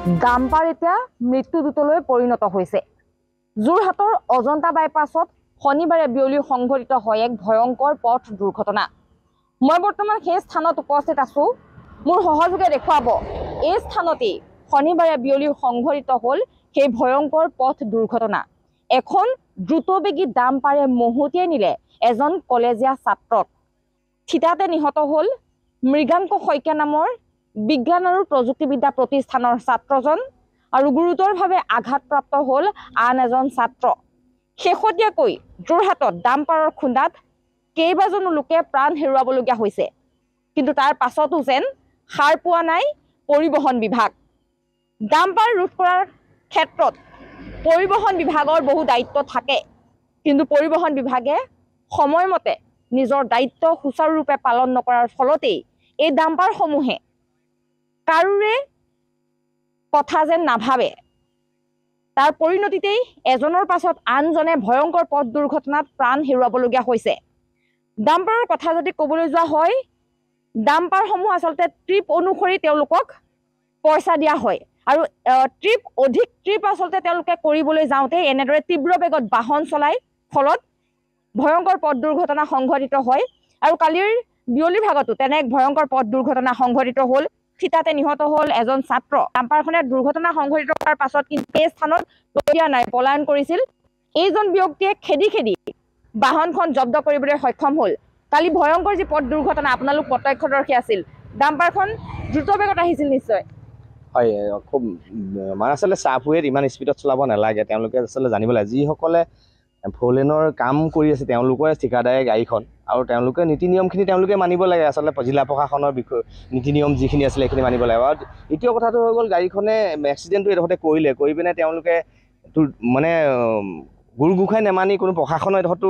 Dumper এতিয়া মৃত্যুদূতলৈ পৰিণত হৈছে। যোৰহাটৰ অজন্তা বাইপাছত শনিবাৰে বিয়লি সংঘটিত হয় এক ভয়ংকৰ পথ দুৰ্ঘটনা। মই বৰ্তমান সেই স্থানত উপস্থিত আছো। মোৰ সহযোগে দেখুৱাব এই স্থানতেই শনিবাৰে বিয়লি সংঘটিত হ'ল সেই ভয়ংকৰ পথ দুৰ্ঘটনা। এখন দ্ৰুতবেগী ডাম্পাৰে মহতিয়াই নিলে এজন কলেজীয়া ছাত্ৰক। থিতাতে নিহত হ'ল মৃগাংক শইকীয়া নামৰ বিজ্ঞান আৰু প্ৰযুক্তিবিদ্যা প্ৰতিষ্ঠানৰ ছাত্ৰজন আৰু গুৰুতৰভাৱে আঘাতপ্ৰাপ্ত হ'ল আন এজন ছাত্ৰ। শেহতীয়াকৈ যোৰহাটত ডাম্পাৰৰ খুন্দাত কেইবাজনো লোকে প্ৰাণ হেৰুৱাবলগীয়া হৈছে। কিন্তু তাৰ পাছতো যেন সাৰ পোৱা নাই পৰিবহণ বিভাগ। ডাম্পাৰ ৰোধ কৰাৰ ক্ষেত্ৰত পৰিবহণ বিভাগৰ বহু দায়িত্ব থাকে, কিন্তু পৰিবহণ বিভাগে সময়মতে নিজৰ দায়িত্ব সুচাৰুৰূপে পালন নকৰাৰ ফলতেই এই ডাম্পাৰসমূহে কাৰোৰে কথা যেন নাভাবে। তাৰ পৰিণতিতেই এজনৰ পাছত আনজনে ভয়ংকৰ পথ দুৰ্ঘটনাত প্ৰাণ হেৰুৱাবলগীয়া হৈছে। ডাম্পাৰৰ কথা যদি ক'বলৈ যোৱা হয়, ডাম্পাৰসমূহ আচলতে ট্ৰিপ অনুসৰি তেওঁলোকক পইচা দিয়া হয় আৰু অধিক ট্ৰিপ আচলতে তেওঁলোকে কৰিবলৈ যাওঁতে এনেদৰে তীব্ৰ বেগত বাহন চলাই ফলত ভয়ংকৰ পথ দুৰ্ঘটনা সংঘটিত হয়। আৰু কালিৰ বিয়লিৰ ভাগতো তেনে এক ভয়ংকৰ পথ দুৰ্ঘটনা সংঘটিত হ'ল। থিতাতে নিহত হ'ল এজন ছাত্ৰ। ডাম্পাৰখনে দুৰ্ঘটনা সংঘটিত হোৱাৰ পাছত কিন্তু এই স্থানত ৰৈ নাই, পলায়ন কৰিছিল। এইজন ব্যক্তিয়ে খেদি খেদি বাহনখন জব্দ কৰিবলৈ সক্ষম হ'ল। কালি ভয়ংকৰ যি পথ দুৰ্ঘটনা আপোনালোক প্ৰত্যক্ষদৰ্শী আছিল, ডাম্পাৰখন দ্ৰুত বেগত আহিছিল নিশ্চয়। হয়, খুব মানে আচলতে চাফৱেত ইমান স্পীডত চলাব নালাগে। তেওঁলোকে আচলতে জানিব লাগে যিসকলে ফ'ৰলেনৰ কাম কৰি আছে তেওঁলোকৰে ঠিকাদাৰে গাড়ীখন, আৰু তেওঁলোকে নীতি নিয়মখিনি তেওঁলোকে মানিব লাগে। আচলতে জিলা প্ৰশাসনৰ বিষয় নীতি নিয়ম যিখিনি আছিলে সেইখিনি মানিব লাগে। আৰু দ্বিতীয় কথাটো হৈ গ'ল, গাড়ীখনে এক্সিডেণ্টটো এডোখৰতে কৰি পিনে তেওঁলোকে মানে গুৰু গোসাঁই নেমানি কোনো প্ৰশাসনৰ এডোখৰতো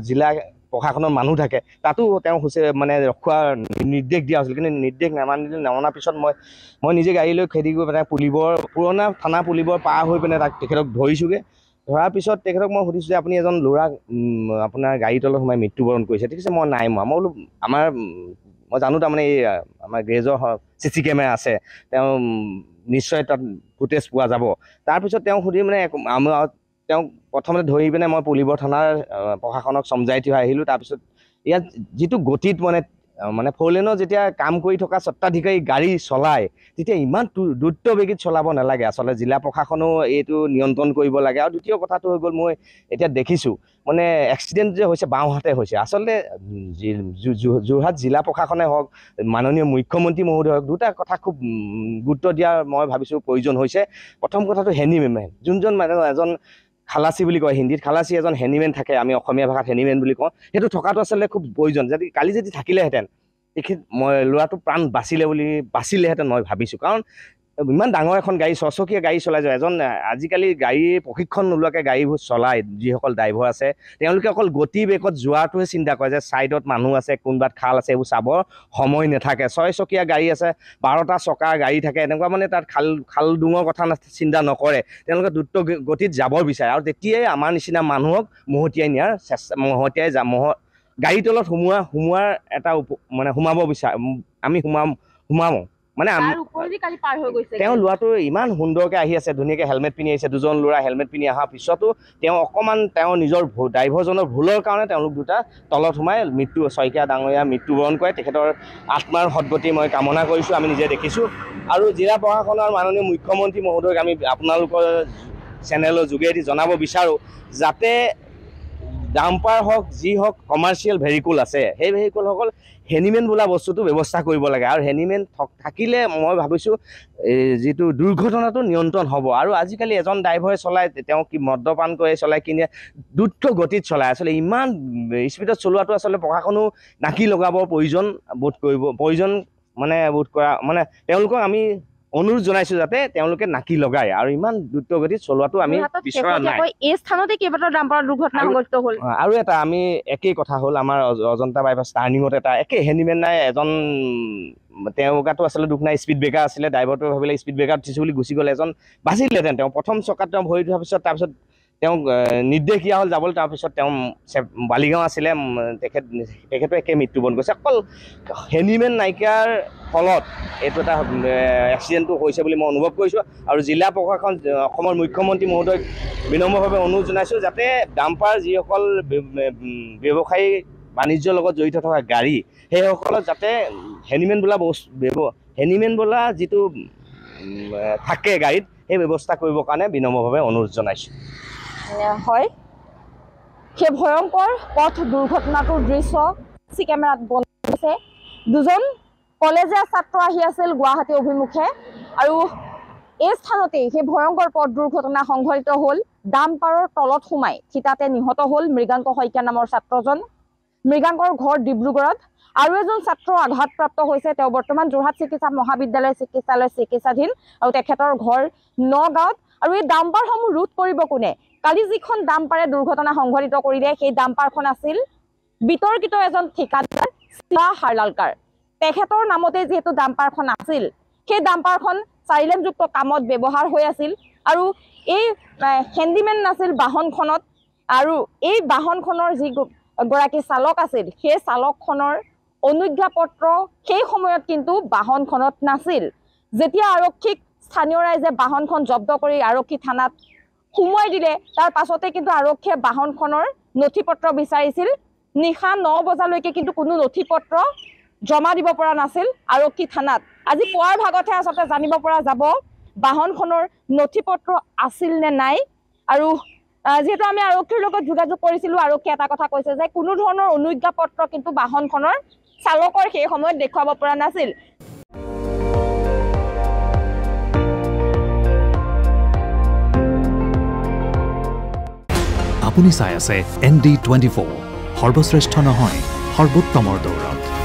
জিলা প্ৰশাসনৰ মানুহ থাকে, তাতো তেওঁ মানে ৰখোৱাৰ নিৰ্দেশ দিয়া হৈছিল। কিন্তু নিৰ্দেশ নমনাৰ পিছত মই নিজে গাড়ী লৈ খেদি গৈ পেলাই পুৰণা থানা পুলিবৰ পাৰ হৈ পিনে তেখেতক ধৰিছোগৈ। ধৰাৰ পিছত তেখেতক মই সুধিছোঁ যে আপুনি এজন ল'ৰাক আপোনাৰ গাড়ীৰ তলত সোমাই মৃত্যুবৰণ কৰিছে। ঠিক আছে, মই নাই মৰা। মই বোলো মই জানো তাৰমানে এই আমাৰ গেৰেজৰ CC কেমেৰা আছে, তেওঁ নিশ্চয় তাত ফুটেজ পোৱা যাব। তাৰপিছত তেওঁ সুধি মানে তেওঁক প্ৰথমতে ধৰি পিনে মই পুলিবৰ থানাৰ প্ৰশাসনক চমজাই থৈ আহিলোঁ। তাৰপিছত ইয়াত যিটো গতিত মানে ফ'ৰলেনৰ যেতিয়া কাম কৰি থকা স্বত্বাধিকাৰী গাড়ী চলায়, তেতিয়া ইমান দ্ৰুতবেগীত চলাব নালাগে। আচলতে জিলা প্ৰশাসনেও এইটো নিয়ন্ত্ৰণ কৰিব লাগে। আৰু দ্বিতীয় কথাটো হৈ গ'ল, মই এতিয়া দেখিছোঁ মানে এক্সিডেণ্ট যে হৈছে বাওঁহাতে হৈছে। আচলতে যোৰহাট জিলা প্ৰশাসনে হওক, মাননীয় মুখ্যমন্ত্ৰী মহোদয় হওক, দুটা কথা খুব গুৰুত্ব দিয়াৰ মই ভাবিছোঁ প্ৰয়োজন হৈছে। প্ৰথম কথাটো হেণ্ডিমেন, যোনজন এজন খালাচী বুলি কয়, হিন্দীত খালাচী এজন হেণ্ডিমেন থাকে, আমি অসমীয়া ভাষাত হেণ্ডিমেন বুলি কওঁ। সেইটো থকাটো আচলতে খুব প্ৰয়োজন। কালি যদি থাকিলেহেঁতেন মই ল'ৰাটো প্ৰাণ বাচিলেহেঁতেন মই ভাবিছোঁ। কাৰণ ইমান ডাঙৰ এখন গাড়ী, ছচকীয়া গাড়ী চলাই যায় এজন, আজিকালি গাড়ীৰ প্ৰশিক্ষণ নোলোৱাকৈ গাড়ীবোৰ চলায় যিসকল ড্ৰাইভাৰ আছে, তেওঁলোকে অকল গতি বেগত যোৱাটোহে চিন্তা কৰে, যে ছাইডত মানুহ আছে, কোনোবাত খাল আছে, এইবোৰ চাবৰ সময় নাথাকে। 6 চকীয়া গাড়ী আছে, 12টা চকাৰ গাড়ী থাকে, এনেকুৱা মানে তাত খাল ডুঙৰ কথা চিন্তা নকৰে। তেওঁলোকে দ্ৰুত গতিত যাব বিচাৰে, আৰু তেতিয়াই আমাৰ নিচিনা মানুহক মহতিয়াই নিয়াৰ গাড়ীৰ তলত সোমোৱাৰ এটা মানে সোমাব বিচাৰে। আমি সোমাওঁ মানে তেওঁ ল'ৰাটো ইমান সুন্দৰকৈ আহি আছে, ধুনীয়াকৈ হেলমেট পিন্ধি আহিছে। দুজন ল'ৰা হেলমেট পিন্ধি অহাৰ পিছতো তেওঁ নিজৰ ড্ৰাইভাৰজনৰ ভুলৰ কাৰণে তেওঁলোক দুটা তলত সোমাই শইকীয়া ডাঙৰীয়া মৃত্যুবৰণ কৰে। তেখেতৰ আত্মাৰ সদ্গতি মই কামনা কৰিছোঁ, আমি নিজে দেখিছোঁ। আৰু জিলা প্ৰশাসনৰ মাননীয় মুখ্যমন্ত্ৰী মহোদয়ক আমি আপোনালোকৰ চেনেলৰ যোগেদি জনাব বিচাৰোঁ, যাতে ডাম্পাৰ হওক যি হওক কমাৰ্চিয়েল ভেহিকুল আছে, সেই ভেহিকুলসকল হেণ্ডিমেন বোলা বস্তুটো ব্যৱস্থা কৰিব লাগে। আৰু হেণ্ডিমেন থাকিলে মই ভাবিছোঁ যিটো দুৰ্ঘটনাটো নিয়ন্ত্ৰণ হ'ব। আৰু আজিকালি এজন ড্ৰাইভাৰে চলায়, তেওঁ মদ্যপান কৰি চলাই কিনে দ্ৰুত গতিত চলায়। আচলতে ইমান স্পীডত চলোৱাটো আচলতে প্ৰশাসনেও নাকি লগাবৰ বোধ কৰা মানে তেওঁলোকক আমি অনুৰোধ জনাইছোঁ যাতে তেওঁলোকে নাকি লগায়, আৰু ইমান দ্ৰুত গতিত চলোৱাটো আমি বিচৰা নাই। এই স্থানতে কেইবাটাও ডাম্পাৰ দুৰ্ঘটনা সংঘটিত হ'ল। আৰু এটা আমি একেই কথা হ'ল, আমাৰ অজন্তা বাইপাছ টাৰ্ণিঙত এটা একেই হেণ্ডিমেন নাই এজন, তেওঁ গাতো আচলতে দুখ নাই, স্পীড ব্ৰেকাৰ আছিলে, ড্ৰাইভাৰটোৱে ভাবিলে স্পীড ব্ৰেকাৰ উঠিছোঁ বুলি গুচি গ'লে, এজন বাচিলেহেঁতেন। তেওঁ প্ৰথম চকাত তেওঁ ভৰি থোৱাৰ পিছত তাৰপিছত তেওঁক নিৰ্দেশ দিয়া হ'ল যাবলৈ। তাৰপিছত তেওঁ বালিগাঁও আছিলে, তেখেতে একে মৃত্যুবৰণ কৰিছে। অকল হেণ্ডিমেন নাইকিয়াৰ ফলত এইটো এটা এক্সিডেণ্টটো হৈছে বুলি মই অনুভৱ কৰিছোঁ। আৰু জিলা প্ৰশাসন, অসমৰ মুখ্যমন্ত্ৰী মহোদয়ক বিনম্ৰভাৱে অনুৰোধ জনাইছোঁ যাতে ডাম্পাৰ যিসকল ব্যৱসায়ী বাণিজ্যৰ লগত জড়িত থকা গাড়ী, সেইসকলক যাতে হেণ্ডিমেন বোলা যিটো থাকে গাড়ীত, সেই ব্যৱস্থা কৰিবৰ কাৰণে বিনম্ৰভাৱে অনুৰোধ জনাইছোঁ। হয়, সেই ভয়ংকৰ পথ দুৰ্ঘটনাটোৰ দৃশ্য চি কেমেৰাত বন্দী হৈছে। দুজন কলেজীয়া ছাত্ৰ আহি আছিল গুৱাহাটী অভিমুখে, আৰু এই স্থানতেই সেই ভয়ংকৰ পথ দুৰ্ঘটনা সংঘটিত হ'ল। ডাম্পাৰৰ তলত সোমাই থিতাতে নিহত হ'ল মৃগাংক শইকীয়া নামৰ ছাত্ৰজন। মৃগাংকৰ ঘৰ ডিব্ৰুগড়ত। আৰু এজন ছাত্ৰ আঘাতপ্ৰাপ্ত হৈছে। তেওঁ বৰ্তমান যোৰহাট চিকিৎসা মহাবিদ্যালয় চিকিৎসালয়ত চিকিৎসাধীন, আৰু তেখেতৰ ঘৰ নগাঁৱত। আৰু এই ডাম্পাৰসমূহ ৰোধ কৰিব কোনে? কালি যিখন ডাম্পাৰে দুৰ্ঘটনা সংঘটিত কৰিলে, সেই ডাম্পাৰখন আছিল বিতৰ্কিত এজন ঠিকাদাৰ শিৱা হাৰলালকাৰ। তেখেতৰ নামতে যিহেতু ডাম্পাৰখন আছিল, সেই ডাম্পাৰখন 4 লেনযুক্ত কামত ব্যৱহাৰ হৈ আছিল। আৰু এই হেণ্ডিমেন নাছিল বাহনখনত, আৰু এই বাহনখনৰ যি গৰাকী চালক আছিল, সেই চালকখনৰ অনুজ্ঞাপত্ৰ সেই সময়ত কিন্তু বাহনখনত নাছিল। যেতিয়া আৰক্ষীক স্থানীয় ৰাইজে বাহনখন জব্দ কৰি আৰক্ষী থানাত সোমোৱাই দিলে, তাৰ পাছতে কিন্তু আৰক্ষীয়ে বাহনখনৰ নথি পত্ৰ বিচাৰিছিল। নিশা 9 বজালৈকে কিন্তু কোনো নথি পত্ৰ জমা দিব পৰা নাছিল আৰক্ষী থানাত। আজি পুৱাৰ ভাগতহে আচলতে জানিব পৰা যাব বাহনখনৰ নথি পত্ৰ আছিল নে নাই। আৰু যিহেতু আমি আৰক্ষীৰ লগত যোগাযোগ কৰিছিলোঁ, আৰক্ষীয়ে এটা কথা কৈছে যে কোনো ধৰণৰ অনুজ্ঞাপত্ৰ কিন্তু বাহনখনৰ চালকৰ সেই সময়ত দেখুৱাব পৰা নাছিল। আপুনি চাই আছে ND24, সৰ্বশ্ৰেষ্ঠ নহয়, সৰ্বোত্তমৰ দৌৰত।